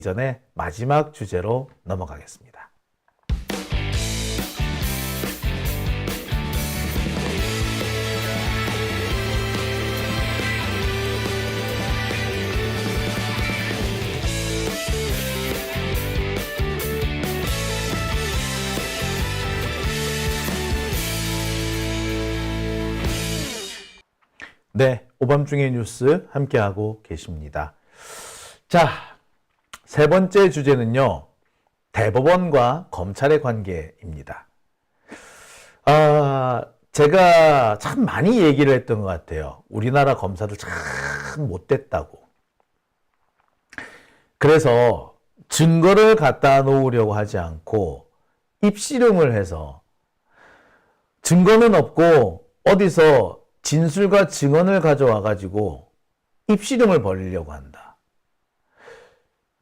전에 마지막 주제로 넘어가겠습니다. 네, 오밤중의 뉴스 함께하고 계십니다. 자, 세 번째 주제는요, 대법원과 검찰의 관계입니다. 제가 참 많이 얘기를 했던 것 같아요. 우리나라 검사들 참 못됐다고. 그래서 증거를 갖다 놓으려고 하지 않고 입씨름을 해서 증거는 없고 어디서 진술과 증언을 가져와 가지고 입씨름을 벌이려고 한다.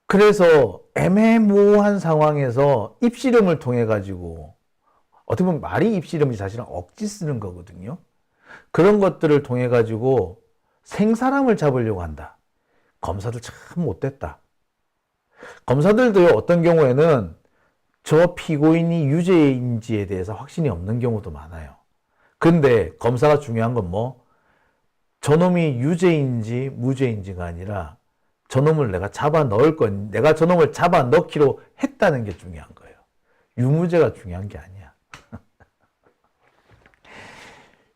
그래서 애매모호한 상황에서 입씨름을 통해 가지고 어떻게 보면 말이 입씨름이 사실은 억지 쓰는 거거든요. 그런 것들을 통해 가지고 생사람을 잡으려고 한다. 검사들 참 못됐다. 검사들도요, 어떤 경우에는 저 피고인이 유죄인지에 대해서 확신이 없는 경우도 많아요. 근데 검사가 중요한 건 뭐? 저놈이 유죄인지 무죄인지가 아니라 저놈을 내가 잡아 넣을 건, 내가 저놈을 잡아 넣기로 했다는 게 중요한 거예요. 유무죄가 중요한 게 아니야.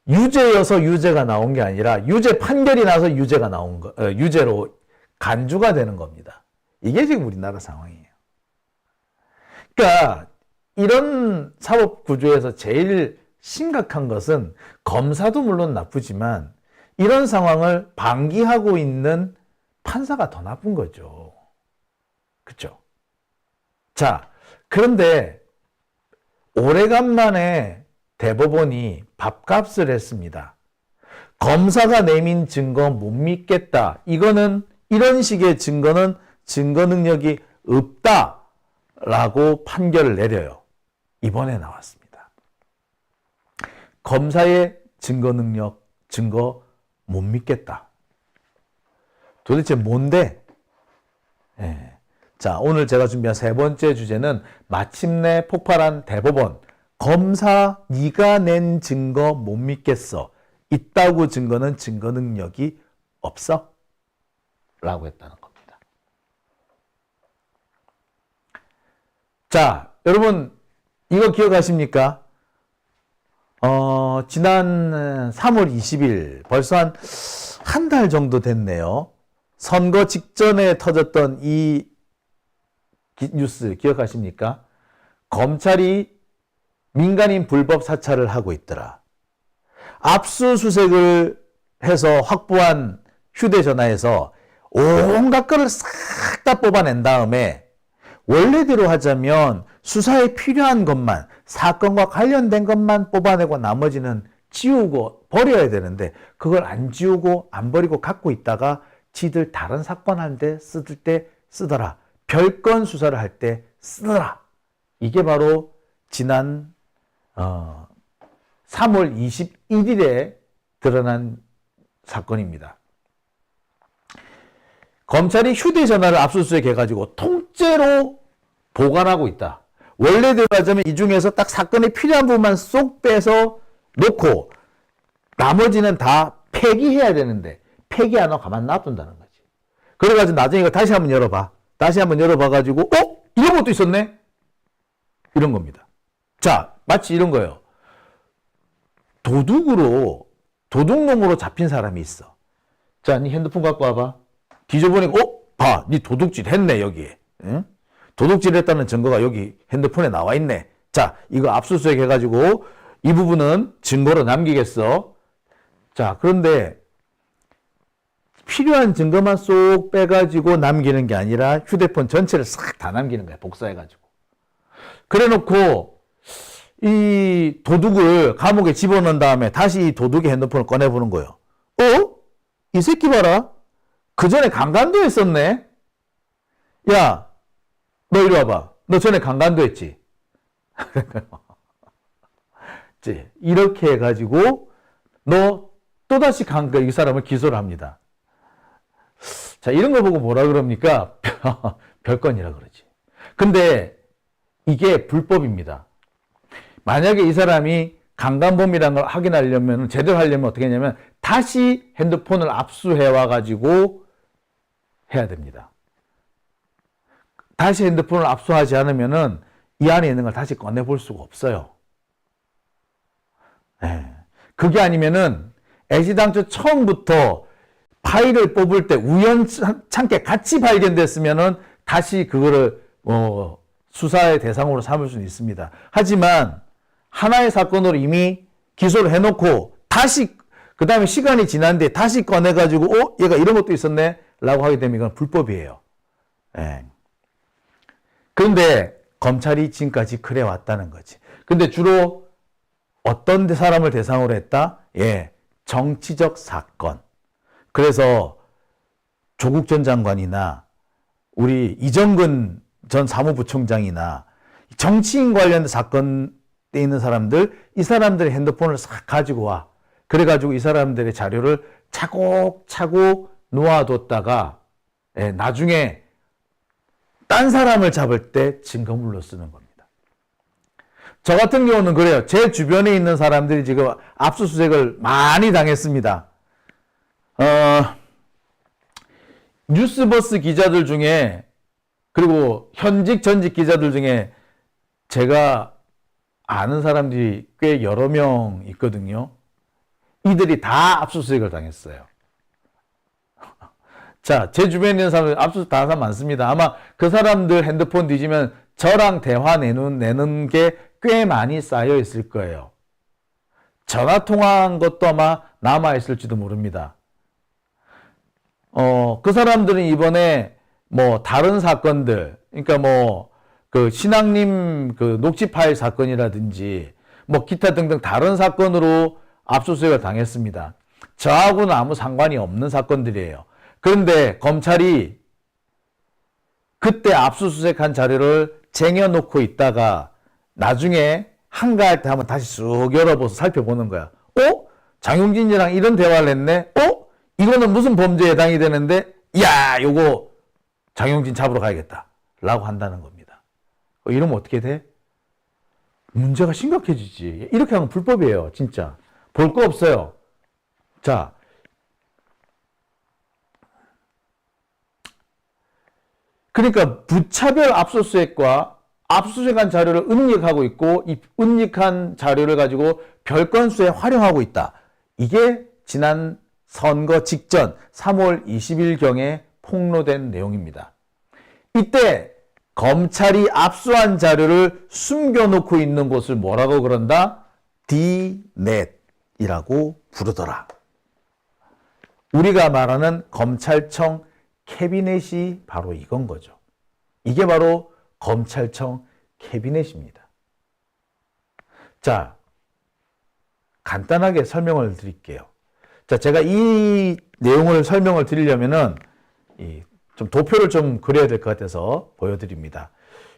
유죄여서 유죄가 나온 게 아니라 유죄 판결이 나서 유죄가 나온 거, 유죄로 간주가 되는 겁니다. 이게 지금 우리나라 상황이에요. 그러니까 이런 사법 구조에서 제일 심각한 것은 검사도 물론 나쁘지만 이런 상황을 방기하고 있는 판사가 더 나쁜 거죠. 그렇죠? 자, 그런데 오래간만에 대법원이 밥값을 했습니다. 검사가 내민 증거 못 믿겠다. 이거는 이런 식의 증거는 증거 능력이 없다라고 판결을 내려요. 이번에 나왔습니다. 검사의 증거 능력, 증거 못 믿겠다. 도대체 뭔데? 예. 자, 오늘 제가 준비한 세 번째 주제는 마침내 폭발한 대법원. 검사 네가 낸 증거 못 믿겠어. 있다고 증거는 증거 능력이 없어? 라고 했다는 겁니다. 자, 여러분 이거 기억하십니까? 지난 3월 20일 벌써 한 달 정도 됐네요. 선거 직전에 터졌던 이 뉴스 기억하십니까? 검찰이 민간인 불법 사찰을 하고 있더라. 압수수색을 해서 확보한 휴대전화에서 온갖 거를 싹 다 뽑아낸 다음에 원래대로 하자면 수사에 필요한 것만, 사건과 관련된 것만 뽑아내고 나머지는 지우고 버려야 되는데 그걸 안 지우고 안 버리고 갖고 있다가 지들 다른 사건 할 때 쓸 때 쓰더라. 별건 수사를 할 때 쓰더라. 이게 바로 지난 3월 21일에 드러난 사건입니다. 검찰이 휴대전화를 압수수색해가지고 통째로 보관하고 있다. 원래대로 하자면 이 중에서 딱 사건에 필요한 부분만 쏙 빼서 놓고 나머지는 다 폐기해야 되는데 폐기 안 하고 가만 놔둔다는 거지. 그래가지고 나중에 이거 다시 한번 열어봐. 다시 한번 열어봐가지고 이런 것도 있었네? 이런 겁니다. 자, 마치 이런 거예요. 도둑놈으로 잡힌 사람이 있어. 자, 네 핸드폰 갖고 와봐. 뒤져보니까 봐, 네 도둑질 했네 여기에. 응? 도둑질 했다는 증거가 여기 핸드폰에 나와 있네. 자, 이거 압수수색 해가지고 이 부분은 증거로 남기겠어. 자, 그런데 필요한 증거만 쏙 빼가지고 남기는 게 아니라 휴대폰 전체를 싹 다 남기는 거야. 복사해가지고. 그래 놓고 이 도둑을 감옥에 집어넣은 다음에 다시 이 도둑의 핸드폰을 꺼내보는 거예요. 이 새끼 봐라. 그 전에 강간도 했었네. 야, 너 이리 와봐. 너 전에 강간도 했지? 이렇게 해가지고 너 또다시 이 사람을 기소를 합니다. 자, 이런 거 보고 뭐라 그럽니까? 별건이라 그러지. 근데 이게 불법입니다. 만약에 이 사람이 강간범이라는 걸 확인하려면, 제대로 하려면 어떻게 하냐면 다시 핸드폰을 압수해 와가지고 해야 됩니다. 다시 핸드폰을 압수하지 않으면은 이 안에 있는 걸 다시 꺼내볼 수가 없어요. 네. 그게 아니면은 애시당초 처음부터 파일을 뽑을 때 우연찮게 같이 발견됐으면은 다시 그거를 수사의 대상으로 삼을 수는 있습니다. 하지만 하나의 사건으로 이미 기소를 해놓고 다시 그 다음에 시간이 지난 뒤에 다시 꺼내가지고 얘가 이런 것도 있었네 라고 하게 되면 이건 불법이에요. 네. 그런데 검찰이 지금까지 그래 왔다는 거지. 근데 주로 어떤 사람을 대상으로 했다? 예, 정치적 사건. 그래서 조국 전 장관이나 우리 이정근 전 사무부총장이나 정치인 관련 사건에 있는 사람들, 이 사람들의 핸드폰을 싹 가지고 와. 그래가지고 이 사람들의 자료를 차곡차곡 놓아뒀다가 나중에 딴 사람을 잡을 때 증거물로 쓰는 겁니다. 저 같은 경우는 그래요. 제 주변에 있는 사람들이 지금 압수수색을 많이 당했습니다. 뉴스버스 기자들 중에 그리고 현직 전직 기자들 중에 제가 아는 사람들이 꽤 여러 명 있거든요. 이들이 다 압수수색을 당했어요. 자, 제 주변에 있는 사람들 압수수색 당한 사람 많습니다. 아마 그 사람들 핸드폰 뒤지면 저랑 대화 내는 게 꽤 많이 쌓여 있을 거예요. 전화 통화한 것도 아마 남아 있을지도 모릅니다. 그 사람들은 이번에 뭐 다른 사건들, 그러니까 뭐 그 신앙님 그 녹취 파일 사건이라든지 뭐 기타 등등 다른 사건으로 압수수색을 당했습니다. 저하고는 아무 상관이 없는 사건들이에요. 그런데 검찰이 그때 압수수색한 자료를 쟁여놓고 있다가 나중에 한가할 때 한번 다시 쑥 열어보서 살펴보는 거야. 장용진이랑 이런 대화를 했네? 이거는 무슨 범죄에 해당이 되는데, 야, 요거 장용진 잡으러 가야겠다. 라고 한다는 겁니다. 이러면 어떻게 돼? 문제가 심각해지지. 이렇게 하면 불법이에요, 진짜. 볼 거 없어요. 자. 그러니까 부차별 압수수색과 압수수색한 자료를 은닉하고 있고 이 은닉한 자료를 가지고 별건수에 활용하고 있다. 이게 지난 선거 직전 3월 20일경에 폭로된 내용입니다. 이때 검찰이 압수한 자료를 숨겨놓고 있는 곳을 뭐라고 그런다? D넷이라고 부르더라. 우리가 말하는 검찰청 캐비넷이 바로 이건 거죠. 이게 바로 검찰청 캐비넷입니다. 자, 간단하게 설명을 드릴게요. 자, 제가 이 내용을 설명을 드리려면은 좀 도표를 좀 그려야 될 것 같아서 보여드립니다.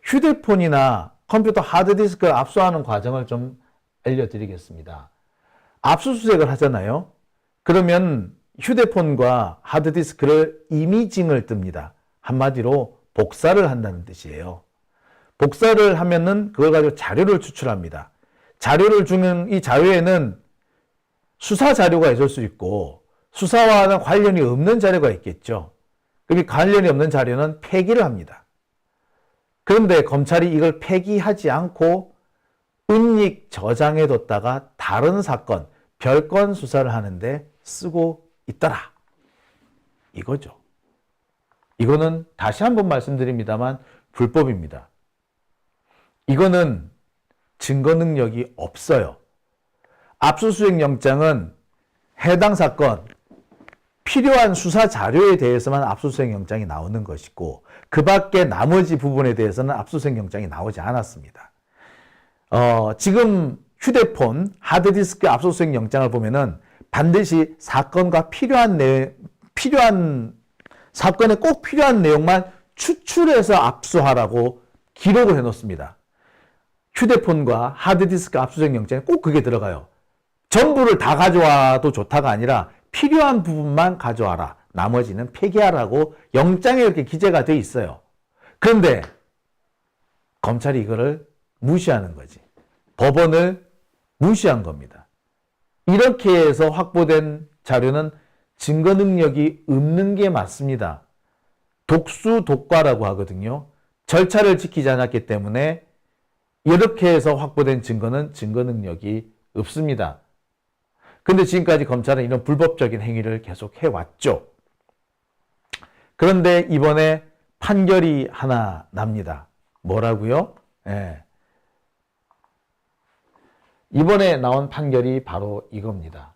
휴대폰이나 컴퓨터 하드디스크를 압수하는 과정을 좀 알려드리겠습니다. 압수수색을 하잖아요. 그러면 휴대폰과 하드디스크를 이미징을 뜹니다. 한마디로 복사를 한다는 뜻이에요. 복사를 하면은 그걸 가지고 자료를 추출합니다. 자료를 주는 이 자료에는 수사 자료가 있을 수 있고 수사와는 관련이 없는 자료가 있겠죠. 그럼 관련이 없는 자료는 폐기를 합니다. 그런데 검찰이 이걸 폐기하지 않고 은닉 저장해 뒀다가 다른 사건, 별건 수사를 하는데 쓰고 있더라. 이거죠. 이거는 다시 한번 말씀드립니다만 불법입니다. 이거는 증거 능력이 없어요. 압수수색 영장은 해당 사건, 필요한 수사 자료에 대해서만 압수수색 영장이 나오는 것이고 그 밖에 나머지 부분에 대해서는 압수수색 영장이 나오지 않았습니다. 지금 휴대폰, 하드디스크 압수수색 영장을 보면은 반드시 사건과 사건에 꼭 필요한 내용만 추출해서 압수하라고 기록을 해놓습니다. 휴대폰과 하드디스크 압수수색 영장에 꼭 그게 들어가요. 전부를 다 가져와도 좋다가 아니라 필요한 부분만 가져와라. 나머지는 폐기하라고 영장에 이렇게 기재가 돼 있어요. 그런데 검찰이 이거를 무시하는 거지. 법원을 무시한 겁니다. 이렇게 해서 확보된 자료는 증거 능력이 없는 게 맞습니다. 독수독과라고 하거든요. 절차를 지키지 않았기 때문에 이렇게 해서 확보된 증거는 증거 능력이 없습니다. 근데 지금까지 검찰은 이런 불법적인 행위를 계속 해왔죠. 그런데 이번에 판결이 하나 납니다. 뭐라고요? 예. 이번에 나온 판결이 바로 이겁니다.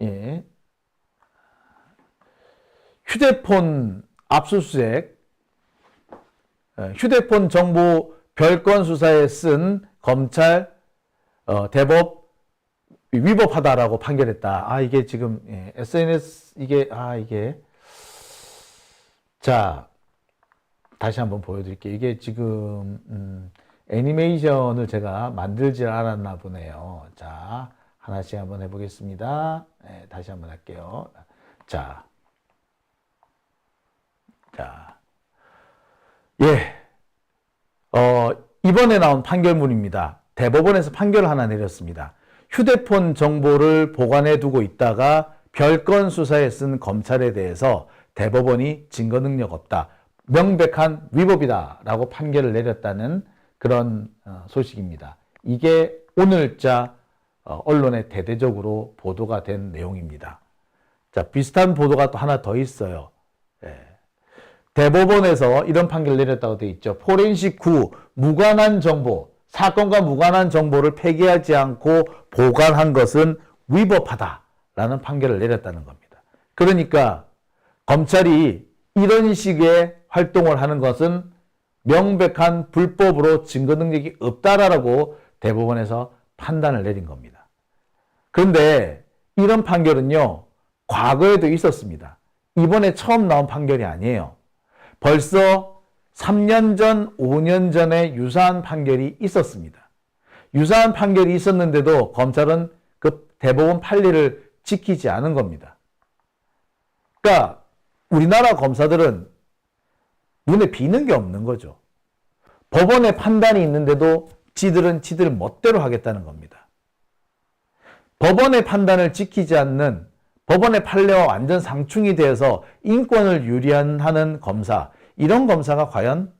예. 휴대폰 압수수색, 휴대폰 정보 별건 수사에 쓴 검찰 대법 위법하다라고 판결했다. 아, 이게 지금 SNS 이게 자, 다시 한번 보여드릴게요. 이게 지금 애니메이션을 제가 만들지 않았나 보네요. 자, 하나씩 한번 해보겠습니다. 네, 다시 한번 할게요. 자, 예, 이번에 나온 판결문입니다. 대법원에서 판결을 하나 내렸습니다. 휴대폰 정보를 보관해 두고 있다가 별건 수사에 쓴 검찰에 대해서 대법원이 증거 능력 없다. 명백한 위법이다라고 판결을 내렸다는 그런 소식입니다. 이게 오늘자 언론에 대대적으로 보도가 된 내용입니다. 자, 비슷한 보도가 또 하나 더 있어요. 예. 대법원에서 이런 판결을 내렸다고 되어 있죠. 포렌식 후 무관한 정보, 사건과 무관한 정보를 폐기하지 않고 보관한 것은 위법하다라는 판결을 내렸다는 겁니다. 그러니까 검찰이 이런 식의 활동을 하는 것은 명백한 불법으로 증거 능력이 없다라고 대법원에서 판단을 내린 겁니다. 그런데 이런 판결은요, 과거에도 있었습니다. 이번에 처음 나온 판결이 아니에요. 벌써 3년 전, 5년 전에 유사한 판결이 있었습니다. 유사한 판결이 있었는데도 검찰은 그 대법원 판례를 지키지 않은 겁니다. 그러니까 우리나라 검사들은 눈에 비는 게 없는 거죠. 법원의 판단이 있는데도 지들은 지들 멋대로 하겠다는 겁니다. 법원의 판단을 지키지 않는, 법원의 판례와 완전 상충이 되어서 인권을 유리하는 검사, 이런 검사가 과연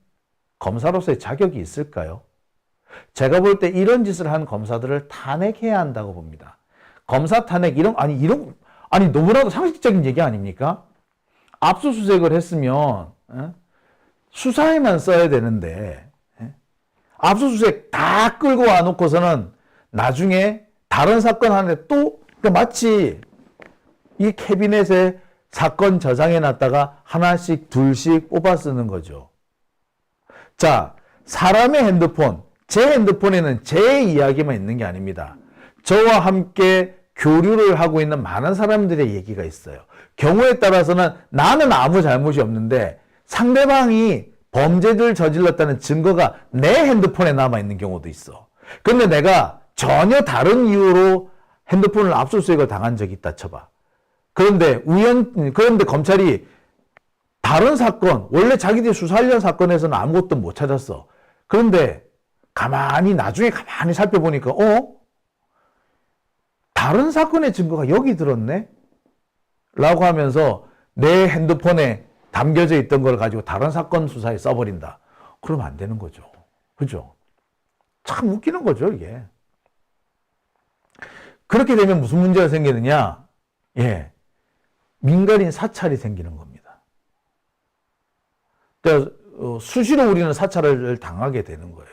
검사로서의 자격이 있을까요? 제가 볼 때 이런 짓을 한 검사들을 탄핵해야 한다고 봅니다. 검사 탄핵, 아니, 너무나도 상식적인 얘기 아닙니까? 압수수색을 했으면, 수사에만 써야 되는데, 압수수색 다 끌고 와 놓고서는 나중에 다른 사건 하는데 또, 그러니까 마치 이 캐비넷에 사건 저장해 놨다가 하나씩 둘씩 뽑아 쓰는 거죠. 자, 사람의 핸드폰, 제 핸드폰에는 제 이야기만 있는 게 아닙니다. 저와 함께 교류를 하고 있는 많은 사람들의 얘기가 있어요. 경우에 따라서는 나는 아무 잘못이 없는데 상대방이 범죄를 저질렀다는 증거가 내 핸드폰에 남아있는 경우도 있어. 그런데 내가 전혀 다른 이유로 핸드폰을 압수수색을 당한 적이 있다 쳐봐. 그런데 검찰이 다른 사건, 원래 자기들이 수사하려는 사건에서는 아무것도 못 찾았어. 그런데 나중에 가만히 살펴보니까, 다른 사건의 증거가 여기 들었네? 라고 하면서 내 핸드폰에 담겨져 있던 걸 가지고 다른 사건 수사에 써버린다. 그러면 안 되는 거죠. 그죠? 참 웃기는 거죠, 이게. 그렇게 되면 무슨 문제가 생기느냐? 예. 민간인 사찰이 생기는 겁니다. 그러니까 수시로 우리는 사찰을 당하게 되는 거예요.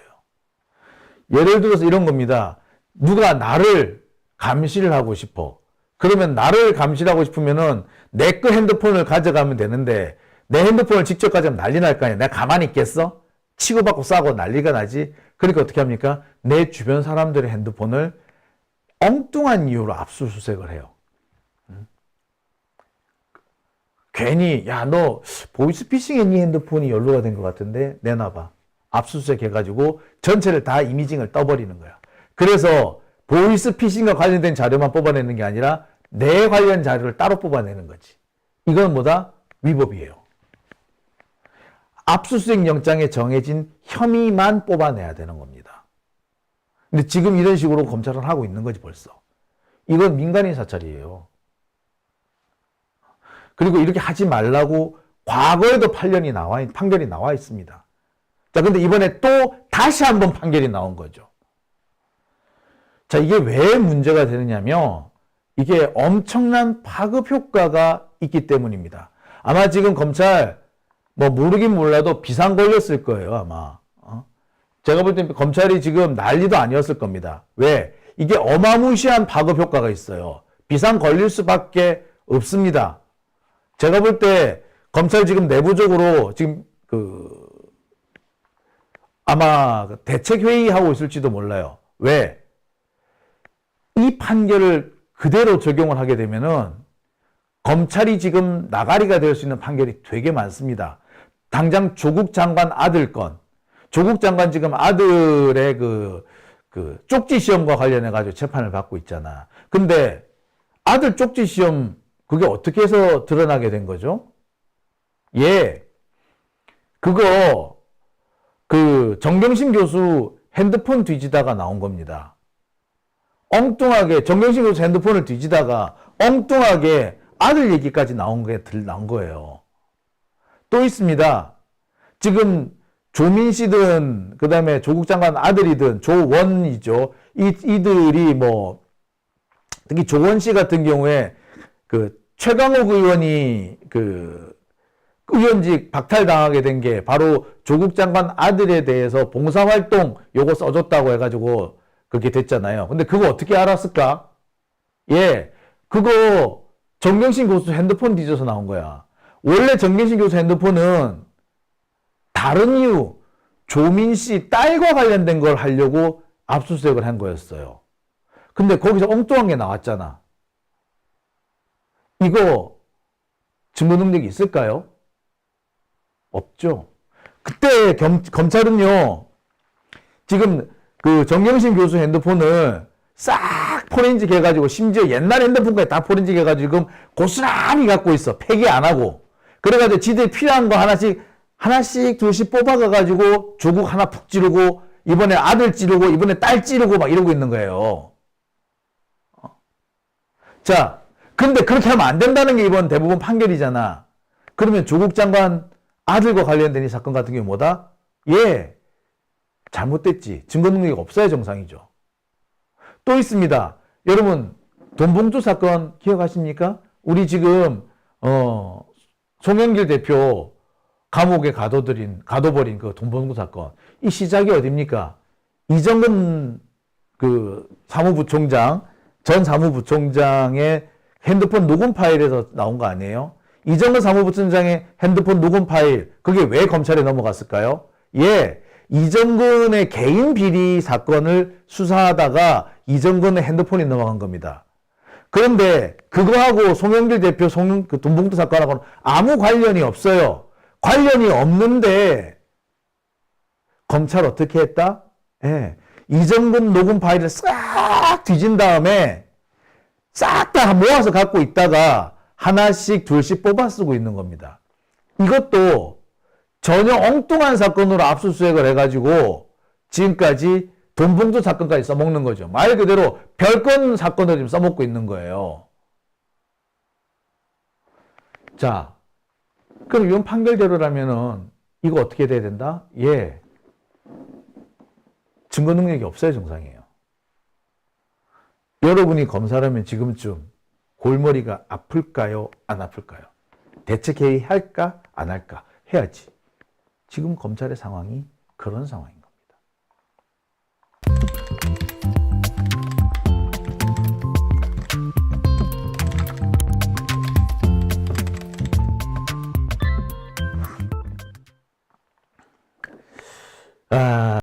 예를 들어서 이런 겁니다. 누가 나를 감시를 하고 싶어. 그러면 나를 감시를 하고 싶으면은 내 거 핸드폰을 가져가면 되는데 내 핸드폰을 직접 가져가면 난리 날 거 아니야. 내가 가만히 있겠어? 치고받고 싸고 난리가 나지. 그러니까 어떻게 합니까? 내 주변 사람들의 핸드폰을 엉뚱한 이유로 압수수색을 해요. 괜히 야, 너 보이스피싱에 네 핸드폰이 연루가 된 것 같은데 내놔봐. 압수수색 해가지고 전체를 다 이미징을 떠버리는 거야. 그래서 보이스피싱과 관련된 자료만 뽑아내는 게 아니라 내 관련 자료를 따로 뽑아내는 거지. 이건 뭐다? 위법이에요. 압수수색 영장에 정해진 혐의만 뽑아내야 되는 겁니다. 근데 지금 이런 식으로 검찰은 하고 있는 거지 벌써. 이건 민간인 사찰이에요. 그리고 이렇게 하지 말라고 과거에도 판결이 나와 있습니다. 자, 근데 이번에 또 다시 한번 판결이 나온 거죠. 자, 이게 왜 문제가 되느냐면 이게 엄청난 파급 효과가 있기 때문입니다. 아마 지금 검찰 뭐 모르긴 몰라도 비상 걸렸을 거예요, 아마. 제가 볼 때 검찰이 지금 난리도 아니었을 겁니다. 왜? 이게 어마무시한 파급 효과가 있어요. 비상 걸릴 수밖에 없습니다. 제가 볼 때 검찰 지금 내부적으로 지금 아마 대책 회의하고 있을지도 몰라요. 왜? 이 판결을 그대로 적용을 하게 되면은 검찰이 지금 나가리가 될 수 있는 판결이 되게 많습니다. 당장 조국 장관 아들 건, 조국 장관 지금 아들의 쪽지 시험과 관련해 가지고 재판을 받고 있잖아. 근데 아들 쪽지 시험 그게 어떻게 해서 드러나게 된 거죠? 예, 그거 정경심 교수 핸드폰 뒤지다가 나온 겁니다. 엉뚱하게 정경심 교수 핸드폰을 뒤지다가 엉뚱하게 아들 얘기까지 나온 거예요. 또 있습니다. 지금 조민 씨든 그다음에 조국 장관 아들이든 조원이죠. 이들이 뭐 특히 조원 씨 같은 경우에 최강욱 의원이 의원직 박탈당하게 된 게 바로 조국 장관 아들에 대해서 봉사활동 요거 써줬다고 해가지고 그렇게 됐잖아요. 근데 그거 어떻게 알았을까? 예, 그거 정경심 교수 핸드폰 뒤져서 나온 거야. 원래 정경심 교수 핸드폰은 다른 이유, 조민 씨 딸과 관련된 걸 하려고 압수수색을 한 거였어요. 근데 거기서 엉뚱한 게 나왔잖아. 이거 증거 능력이 있을까요? 없죠. 그때 검찰은요, 지금 정경심 교수 핸드폰을 싹 포렌식 해가지고 심지어 옛날 핸드폰까지 다 포렌식 해가지고 지금 고스란히 갖고 있어. 폐기 안 하고. 그래가지고 지들 필요한 거 하나씩 둘씩 뽑아가가지고 조국 하나 푹 찌르고 이번에 아들 찌르고 이번에 딸 찌르고 막 이러고 있는 거예요. 자, 근데 그렇게 하면 안 된다는 게 이번 대부분 판결이잖아. 그러면 조국 장관 아들과 관련된 이 사건 같은 경우 뭐다? 예, 잘못됐지. 증거 능력이 없어야 정상이죠. 또 있습니다. 여러분, 돈봉투 사건 기억하십니까? 우리 지금 송영길 대표 감옥에 가둬버린 그 돈봉투 사건. 이 시작이 어딥니까? 이정근 전 사무부총장의 핸드폰 녹음 파일에서 나온 거 아니에요? 이정근 사무부총장의 핸드폰 녹음 파일, 그게 왜 검찰에 넘어갔을까요? 예, 이정근의 개인 비리 사건을 수사하다가 이정근의 핸드폰이 넘어간 겁니다. 그런데 그거하고 송영길 대표 돈봉투 사건하고는 아무 관련이 없어요. 관련이 없는데 검찰 어떻게 했다? 예, 이정근 녹음 파일을 싹 뒤진 다음에 싹 다 모아서 갖고 있다가 하나씩 둘씩 뽑아 쓰고 있는 겁니다. 이것도 전혀 엉뚱한 사건으로 압수수색을 해가지고 지금까지 돈봉투 사건까지 써먹는 거죠. 말 그대로 별건 사건을 지금 써먹고 있는 거예요. 자, 그럼 이번 판결대로라면은 이거 어떻게 돼야 된다? 예, 증거 능력이 없어야 정상이에요. 여러분이 검사라면 지금쯤 골머리가 아플까요? 안 아플까요? 대책회의 할까? 안 할까? 해야지. 지금 검찰의 상황이 그런 상황입니다.